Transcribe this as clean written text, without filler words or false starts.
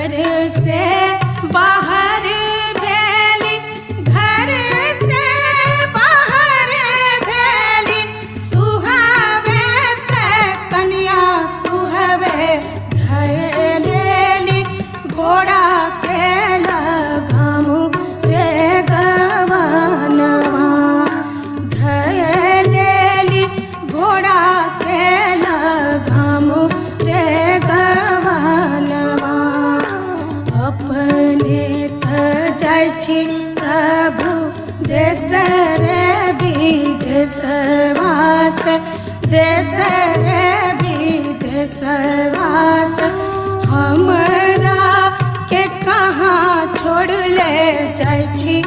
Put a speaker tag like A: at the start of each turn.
A: घर से बाहर भेली, घर से बाहर भेली, सुहावे से कन्या सुहावे धर लेली, घोड़ा के लगामु रे गवनवा, धर लेली घोड़ा के लगामु रे गवनवा। अपने त जाइ छी प्रभु देश रे विदेशवा से, देश रे विदेशवा से, हमरा के कहाँ छोड़ ले जाइ छी